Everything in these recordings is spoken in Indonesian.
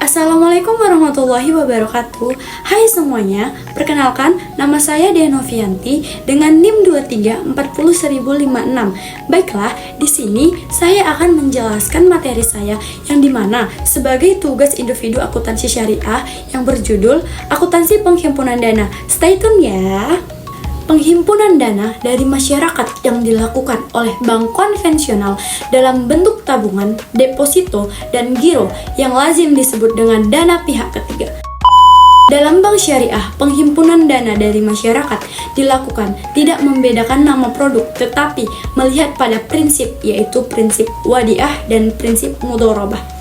Assalamualaikum warahmatullahi wabarakatuh. Hai semuanya, perkenalkan nama saya Denovianti dengan NIM 23401056. Baiklah, di sini saya akan menjelaskan materi saya yang dimana sebagai tugas individu akuntansi syariah yang berjudul Akuntansi Penghimpunan Dana. Stay tune ya. Penghimpunan dana dari masyarakat yang dilakukan oleh bank konvensional dalam bentuk tabungan, deposito, dan giro yang lazim disebut dengan dana pihak ketiga. Dalam bank syariah, penghimpunan dana dari masyarakat dilakukan tidak membedakan nama produk, tetapi melihat pada prinsip, yaitu prinsip wadiah dan prinsip mudharabah.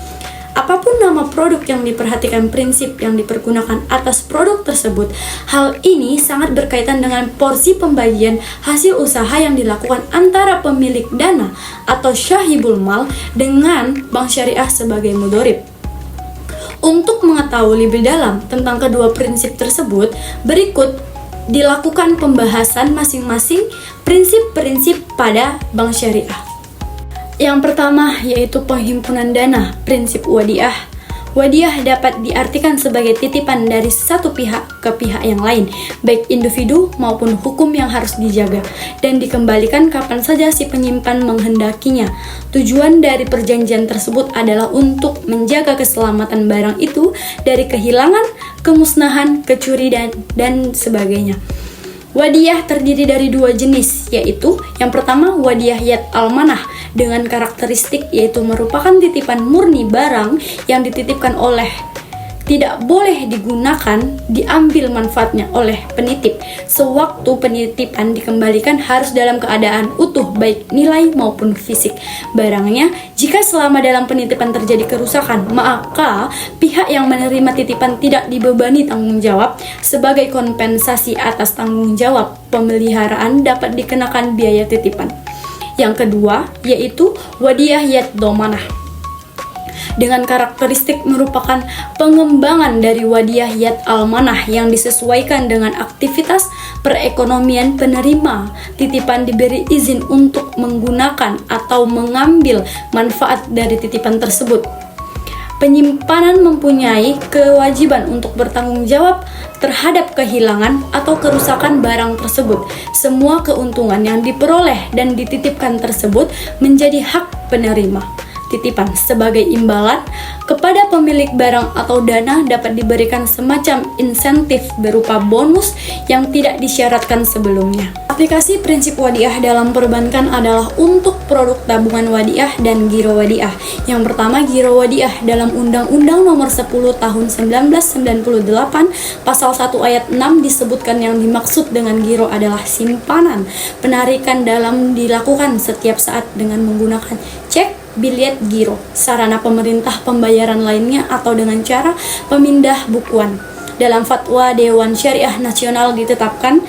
Apapun nama produk yang diperhatikan prinsip yang dipergunakan atas produk tersebut. Hal ini sangat berkaitan dengan porsi pembagian hasil usaha yang dilakukan antara pemilik dana atau syahibul mal dengan bank syariah sebagai mudharib. Untuk mengetahui lebih dalam tentang kedua prinsip tersebut, berikut dilakukan pembahasan masing-masing prinsip-prinsip pada bank syariah. Yang pertama yaitu penghimpunan dana, prinsip wadiah. Wadiah dapat diartikan sebagai titipan dari satu pihak ke pihak yang lain, baik individu maupun hukum yang harus dijaga, dan dikembalikan kapan saja si penyimpan menghendakinya. Tujuan dari perjanjian tersebut adalah untuk menjaga keselamatan barang itu dari kehilangan, kemusnahan, kecurian, dan sebagainya. Wadiah terdiri dari dua jenis, yaitu yang pertama wadiah yad almanah dengan karakteristik yaitu merupakan titipan murni barang yang dititipkan oleh tidak boleh digunakan, diambil manfaatnya oleh penitip. Sewaktu penitipan dikembalikan harus dalam keadaan utuh, baik nilai maupun fisik barangnya. Jika selama dalam penitipan terjadi kerusakan, maka pihak yang menerima titipan tidak dibebani tanggung jawab. Sebagai kompensasi atas tanggung jawab pemeliharaan dapat dikenakan biaya titipan. Yang kedua yaitu wadiah yad domanah dengan karakteristik merupakan pengembangan dari wadiah yad almanah yang disesuaikan dengan aktivitas perekonomian penerima. Titipan diberi izin untuk menggunakan atau mengambil manfaat dari titipan tersebut. Penyimpanan mempunyai kewajiban untuk bertanggung jawab terhadap kehilangan atau kerusakan barang tersebut. Semua keuntungan yang diperoleh dan dititipkan tersebut menjadi hak penerima titipan. Sebagai imbalan kepada pemilik barang atau dana dapat diberikan semacam insentif berupa bonus yang tidak disyaratkan sebelumnya. Aplikasi prinsip wadiah dalam perbankan adalah untuk produk tabungan wadiah dan giro wadiah. Yang pertama, giro wadiah dalam Undang-Undang Nomor 10 Tahun 1998 Pasal 1 Ayat 6 disebutkan yang dimaksud dengan giro adalah simpanan. Penarikan dalam dilakukan setiap saat dengan menggunakan cek, bilet giro, sarana pemerintah pembayaran lainnya, atau dengan cara pemindah bukuan. Dalam Fatwa Dewan Syariah Nasional ditetapkan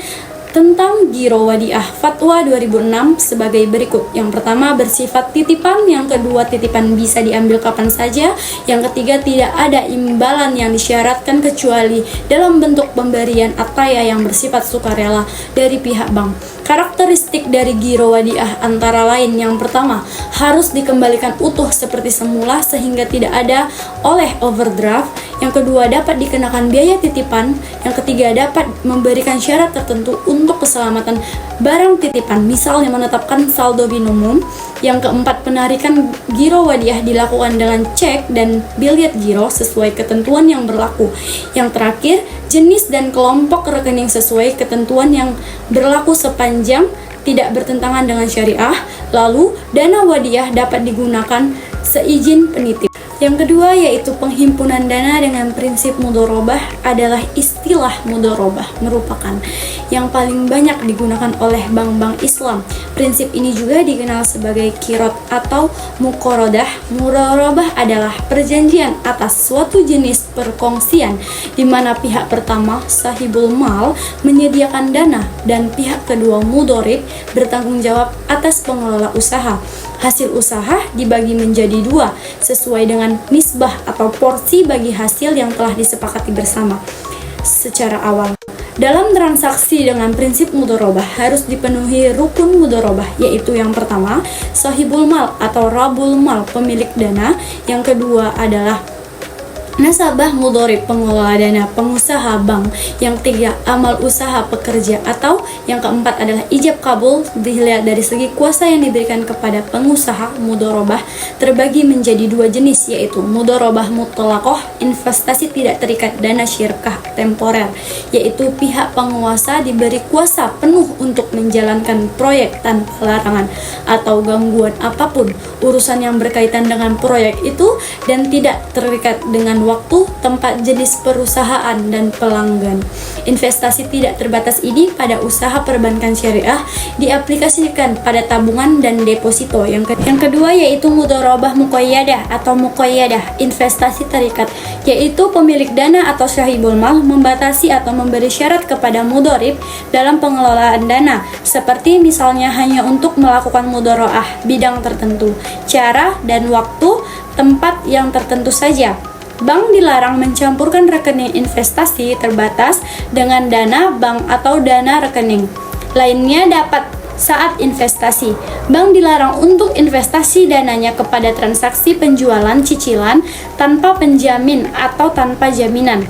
tentang giro wadiah Fatwa 2006 sebagai berikut. Yang pertama bersifat titipan, yang kedua titipan bisa diambil kapan saja, yang ketiga tidak ada imbalan yang disyaratkan kecuali dalam bentuk pemberian ataya yang bersifat sukarela dari pihak bank. Karakteristik dari giro wadiah antara lain, yang pertama harus dikembalikan utuh seperti semula sehingga tidak ada oleh overdraft, yang kedua dapat dikenakan biaya titipan, yang ketiga dapat memberikan syarat tertentu untuk keselamatan barang titipan, misalnya menetapkan saldo minimum, yang keempat penarikan giro wadiah dilakukan dengan cek dan bilet giro sesuai ketentuan yang berlaku, yang terakhir jenis dan kelompok rekening sesuai ketentuan yang berlaku sepanjang tidak bertentangan dengan syariah. Lalu dana wadiah dapat digunakan seizin penitip. Yang kedua yaitu penghimpunan dana dengan prinsip mudharabah adalah istilah mudharabah merupakan yang paling banyak digunakan oleh bank-bank Islam. Prinsip ini juga dikenal sebagai qirot atau muqaradah. Mudharabah adalah perjanjian atas suatu jenis perkongsian di mana pihak pertama sahibul mal menyediakan dana dan pihak kedua mudharib bertanggung jawab atas pengelola usaha. Hasil usaha dibagi menjadi dua sesuai dengan nisbah atau porsi bagi hasil yang telah disepakati bersama secara awal. Dalam transaksi dengan prinsip mudharabah harus dipenuhi rukun mudharabah, yaitu yang pertama sahibul mal atau rabul mal, pemilik dana, yang kedua adalah Nasabah mudhorib pengelola dana pengusaha bank. Yang tiga, amal usaha pekerja, atau yang keempat adalah ijab kabul. Dilihat dari segi kuasa yang diberikan kepada pengusaha, mudharabah terbagi menjadi dua jenis, yaitu mudharabah mutlaqah, investasi tidak terikat dana syirkah temporer, yaitu pihak penguasa diberi kuasa penuh untuk menjalankan proyek tanpa larangan atau gangguan apapun urusan yang berkaitan dengan proyek itu dan tidak terikat dengan waktu, tempat, jenis perusahaan, dan pelanggan. Investasi tidak terbatas ini pada usaha perbankan syariah diaplikasikan pada tabungan dan deposito. Yang kedua yaitu mudharabah muqayyadah atau muqayyadah, investasi terikat, yaitu pemilik dana atau sahibul mal membatasi atau memberi syarat kepada mudharib dalam pengelolaan dana, seperti misalnya hanya untuk melakukan mudharaah bidang tertentu, cara dan waktu, tempat yang tertentu saja. Bank dilarang mencampurkan rekening investasi terbatas dengan dana bank atau dana rekening lainnya dapat saat investasi. Bank dilarang untuk investasi dananya kepada transaksi penjualan cicilan tanpa penjamin atau tanpa jaminan.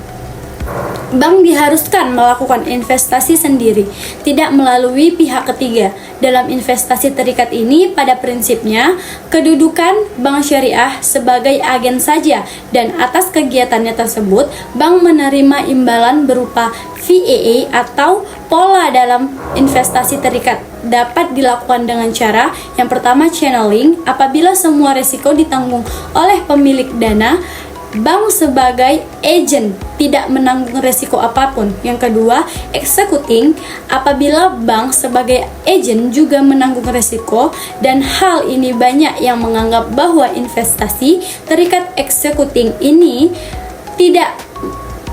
Bank diharuskan melakukan investasi sendiri, tidak melalui pihak ketiga. Dalam investasi terikat ini, pada prinsipnya, kedudukan bank syariah sebagai agen saja, dan atas kegiatannya tersebut, bank menerima imbalan berupa VAA atau pola dalam investasi terikat. Dapat dilakukan dengan cara yang pertama, channeling, apabila semua risiko ditanggung oleh pemilik dana. Bank sebagai agent tidak menanggung risiko apapun. Yang kedua, executing, apabila bank sebagai agent juga menanggung risiko, dan hal ini banyak yang menganggap bahwa investasi terikat executing ini tidak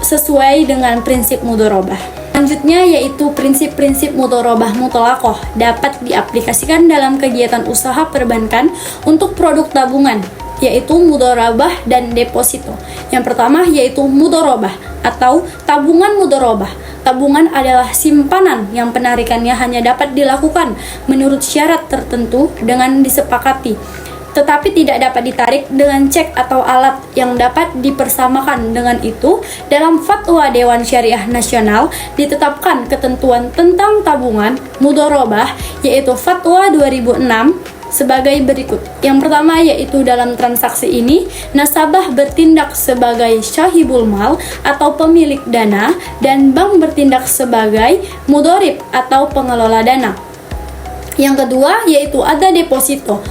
sesuai dengan prinsip mudharabah. Selanjutnya yaitu prinsip-prinsip mudharabah mutlaqah dapat diaplikasikan dalam kegiatan usaha perbankan untuk produk tabungan, yaitu mudharabah dan deposito. Yang pertama yaitu mudharabah atau tabungan mudharabah. Tabungan adalah simpanan yang penarikannya hanya dapat dilakukan menurut syarat tertentu dengan disepakati, tetapi tidak dapat ditarik dengan cek atau alat yang dapat dipersamakan dengan itu. Dalam Fatwa Dewan Syariah Nasional ditetapkan ketentuan tentang tabungan mudharabah, yaitu Fatwa 2006 sebagai berikut. Yang pertama yaitu dalam transaksi ini nasabah bertindak sebagai syahibul mal atau pemilik dana, dan bank bertindak sebagai mudharib atau pengelola dana. Yang kedua yaitu ada deposito.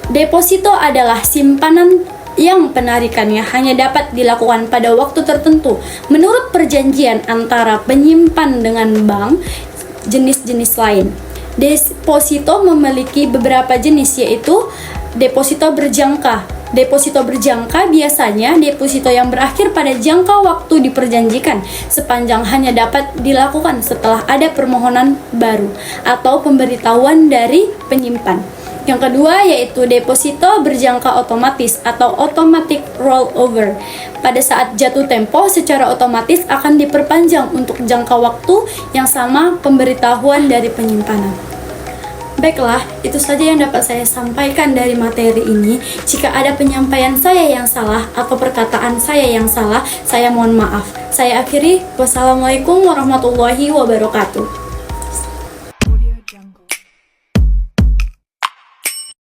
Deposito adalah simpanan yang penarikannya hanya dapat dilakukan pada waktu tertentu menurut perjanjian antara penyimpan dengan bank jenis-jenis lain. Deposito memiliki beberapa jenis, yaitu deposito berjangka. Deposito berjangka biasanya deposito yang berakhir pada jangka waktu diperjanjikan, sepanjang hanya dapat dilakukan setelah ada permohonan baru atau pemberitahuan dari penyimpan. Yang kedua yaitu deposito berjangka otomatis atau automatic rollover. Pada saat jatuh tempo secara otomatis akan diperpanjang untuk jangka waktu yang sama pemberitahuan dari penyimpanan. Baiklah, itu saja yang dapat saya sampaikan dari materi ini. Jika ada penyampaian saya yang salah atau perkataan saya yang salah, saya mohon maaf. Saya akhiri, wassalamualaikum warahmatullahi wabarakatuh.